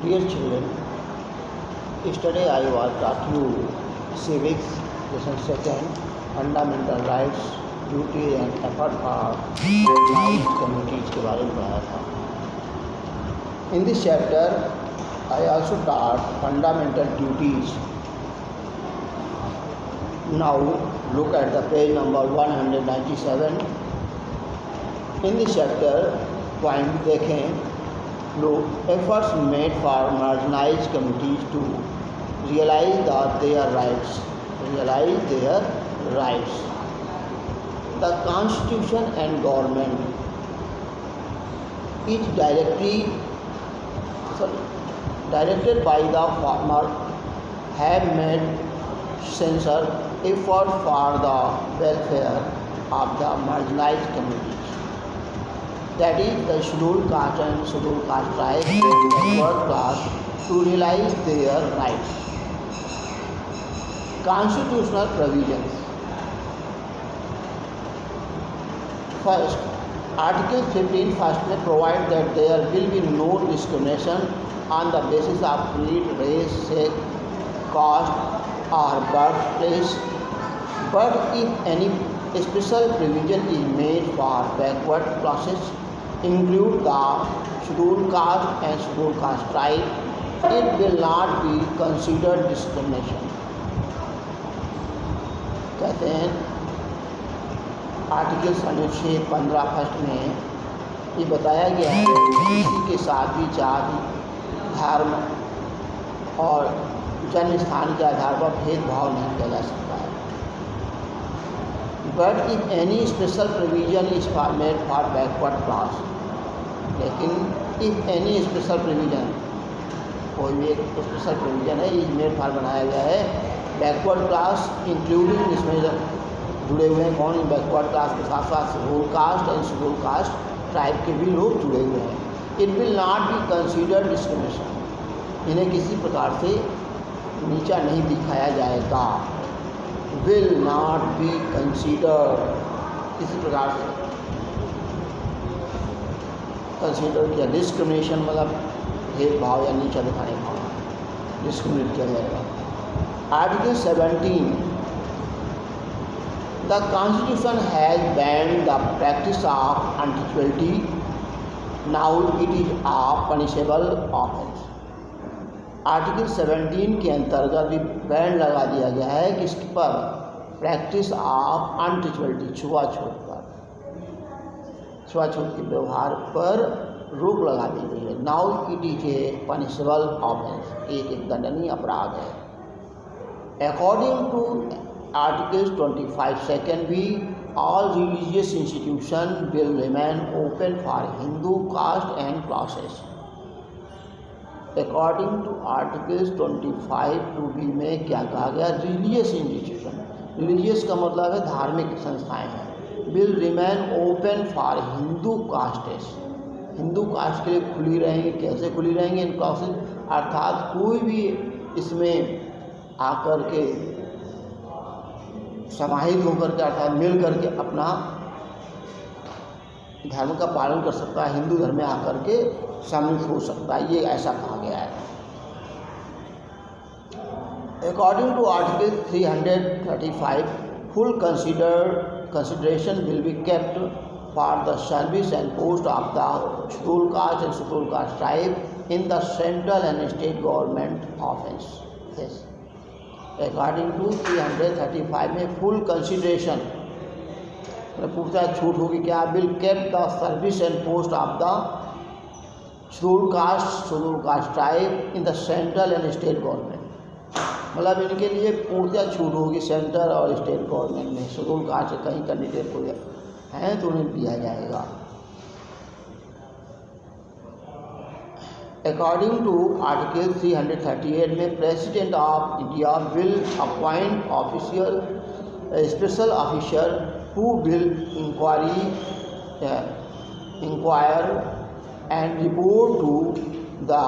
Dear children, yesterday I was taught you civics, lesson second, fundamental rights, duty and effort for organized communities के बारे में पढ़ाया था. In this chapter, I also taught fundamental duties. Now look at the page number 197. In this chapter, point देखें. Look, efforts made for marginalized communities to realize their rights. The Constitution and government is directed by the farmer have made sincere effort for the welfare of the marginalized communities. That is the scheduled caste and scheduled caste tribes and backward class to realize their rights. Constitutional provisions. First, Article 15 first may provide that there will be no discrimination on the basis of creed, race, sex, caste or birthplace. But if any special provision is made for backward classes, include the scheduled caste and scheduled caste tribe, it will not be considered discrimination. कहते हैं article 615 first में ये बताया गया है कि किसी के साथ भी जाति, धर्म और जन्म स्थान के आधार पर भेदभाव नहीं किया जा सकता है. But if any special provision is made for backward class, लेकिन if any special provision, कोई भी एक स्पेशल प्रोविजन है इज मेड फॉर बनाया गया है बैकवर्ड क्लास, इंक्लूडिंग इसमें जुड़े हुए हैं कौन, बैकवर्ड क्लास के साथ साथ schedule caste and schedule caste tribe के भी लोग जुड़े हुए हैं. It will not be considered discrimination. इन्हें किसी प्रकार से नीचा नहीं दिखाया जाएगा. विल नॉट बी कंसीडर, किसी प्रकार से कंसीडर किया. डिस्क्रिमिनेशन मतलब भेदभाव या नीचा दिखाने का, डिस्क्रिमिनेट किया जाएगा. Article 17, the constitution has banned the practice of untouchability. Now it is a punishable offence. Article 17 के अंतर्गत भी बैन लगा दिया गया है कि इसके पर प्रैक्टिस ऑफ अनटीचबिलिटी, छुआछूत पर, छुआछूत के व्यवहार पर रोक लगा दी गई है. Now it is a punishable offence, एक दंडनीय अपराध है. अकॉर्डिंग टू आर्टिकल 25 सेकेंड भी, all religious institution will remain open for Hindu caste and classes. According to articles 25 two B में क्या कहा गया, रिलीजियस इंस्टीट्यूशन, रिलीजियस का मतलब है धार्मिक संस्थाएं हैं, will remain open for Hindu castes, Hindu caste के लिए खुली रहेंगी. कैसे खुली रहेंगी इन क्लासेस, अर्थात कोई भी इसमें आकर के समाहित होकर के अर्थात मिल करके अपना धर्म का पालन कर सकता है, हिंदू धर्म में आकर के सम्मिलित हो सकता है, ये ऐसा कहा गया है. According to article 335, full consideration will be kept for the service and post of the scheduled caste and scheduled caste tribe in the central and state government offices. According to 335 में फुल कंसिडरेशन पूछता है छूट होगी क्या, will keep the service and post of the scheduled caste tribe in the central and state government. मतलब इनके लिए पूर्णतः छूट होगी सेंट्रल और स्टेट गवर्नमेंट में. शेड्यूल कास्ट से कहीं कैंडिडेट को हैं तो उन्हें दिया जाएगा. अकॉर्डिंग टू आर्टिकल 338 में president of India will appoint official special officer who will inquire and report to the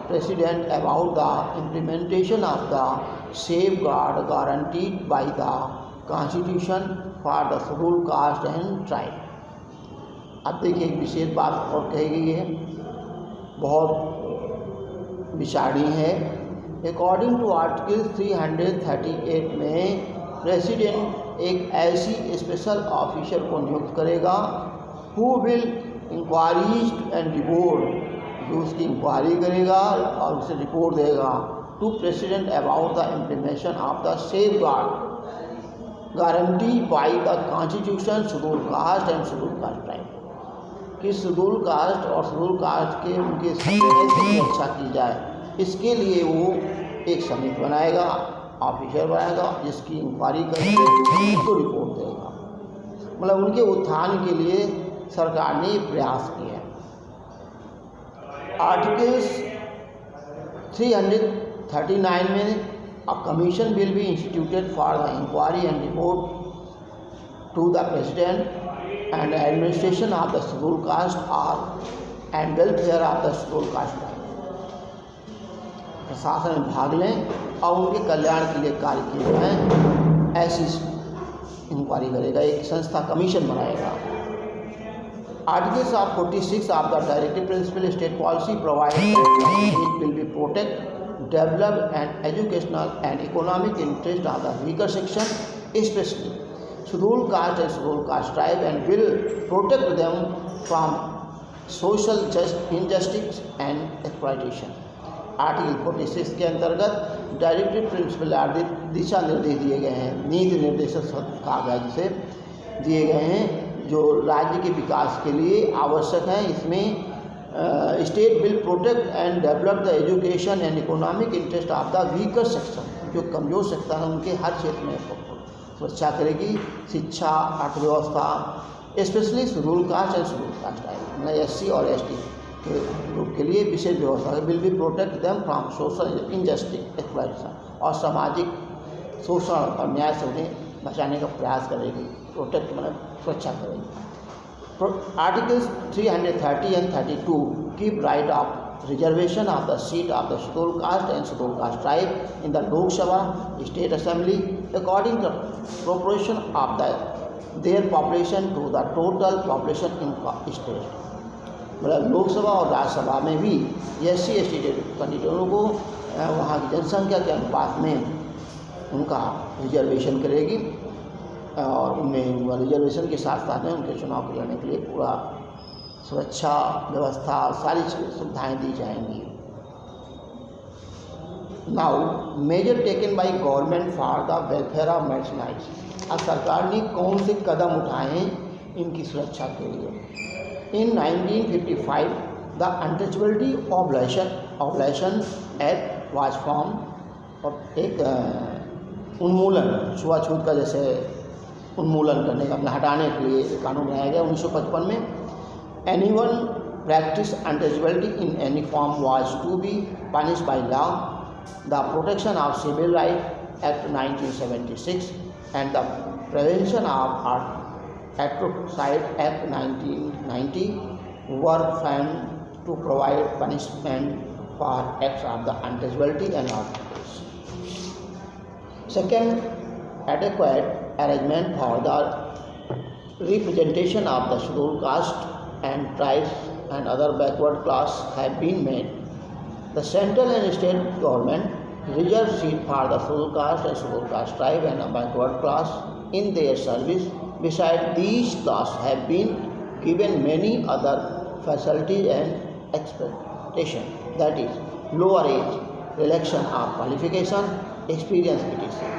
President about the implementation of the safeguard guaranteed by the Constitution for the scheduled caste and tribe. अब देखिए एक विशेष बात और कही गई है, बहुत बिछाड़ी है। अकॉर्डिंग टू आर्टिकल 338 में प्रेसिडेंट एक ऐसी स्पेशल ऑफिसर को नियुक्त करेगा who will inquiries and report, जो उसकी इंक्वायरी करेगा और उसे रिपोर्ट देगा to president about the implementation of the safe guarantee by the constitution schedule caste and schedule caste tribe, कि शेड्यूल कास्ट और शेड्यूल कास्ट के उनके सुरक्षा की जाए। इसके लिए वो एक समिति बनाएगा, ऑफिसर बनाएगा, जिसकी इंक्वायरी करके उसको रिपोर्ट देगा। मतलब उनके उत्थान के लिए सरकार ने प्रयास किए। आर्टिकल्स 339 में a commission will be instituted for the inquiry and report to the president and administration of the scheduled caste or and welfare of the scheduled caste। प्रशासन में भाग लें और उनके कल्याण के लिए कार्य किए जाएँ, ऐसी इंक्वायरी करेगा, एक संस्था कमीशन बनाएगा। Articles of 46 of the Directive Principal State Policy provide that it will be protect, develop and educational and economic interest of the weaker section, especially scheduled caste and scheduled caste tribe, and will protect them from social injustice and exploitation। Article 46 के अंतर्गत directive principle दिशा निर्देश दिए गए हैं, नीति निर्देशक कहा गया जिसे दिए गए हैं, जो राज्य के विकास के लिए आवश्यक है। इसमें state will protect and develop the education and economic interest of the weaker section, जो कमज़ोर सेक्शन है उनके हर क्षेत्र में सुरक्षा करेगी, शिक्षा, अर्थव्यवस्था, specially schedule caste and schedule cast type, SC और ST के ग्रुप के लिए विशेष व्यवस्था will be protect them from social injustice exploitation, और सामाजिक शोषण और न्याय से उन्हें बचाने का प्रयास करेगी, प्रोटेक्ट मतलब सुरक्षा करेगी। Articles 330 and 32 keep right of reservation of the seat of the schedule caste and schedule caste tribe in the Lok Sabha state assembly according to proportion of the their population to the total population in state. मतलब लोकसभा और राज्यसभा में भी SC ST कैंडिडेटों को वहाँ की जनसंख्या के अनुपात में उनका रिजर्वेशन करेगी, और उनमें रिजर्वेशन के साथ साथ में उनके चुनाव को लड़ने के लिए पूरा सुरक्षा व्यवस्था सारी सुविधाएं दी जाएंगी। Now major taken by government for the welfare of marginalized. अब सरकार ने कौन से कदम उठाए हैं इनकी सुरक्षा के लिए। इन 1955 the untouchability oblation act was form, और एक उन्मूलन छुआछूत का जैसे उन्मूलन करने का अपना हटाने के लिए कानून बनाया गया 1955 में। Anyone practise untouchability in any form was to be punished by law. The protection of civil right act 1976 and the prevention of atrocities act 1990 were found to provide punishment for acts of the untouchability and of. Second, adequate arrangement for the representation of the scheduled caste and tribes and other backward class have been made. The central and state government reserve seat for the scheduled caste and scheduled caste tribe and a backward class in their service. Besides, these classes have been given many other facilities and expectation, that is, lower age, relaxation of qualification, experience, etc.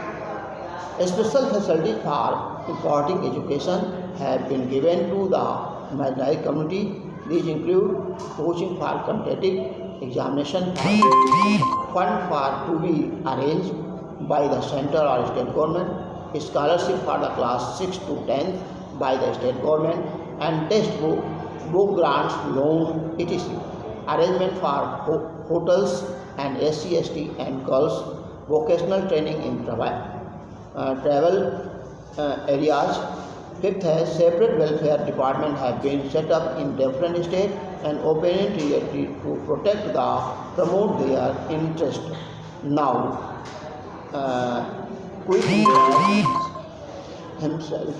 Special facilities for imparting education have been given to the marginalized community. These include coaching for competitive examination, fund for to be arranged by the central or state government, scholarship for the class 6 to 10 by the state government, and textbook, book grants, loan, etc. Arrangement for hotels and SC, ST and girls, vocational training in travel areas. Fifth है separate welfare department have been set up in different states and open to protect the promote their interest. Now, quick himself.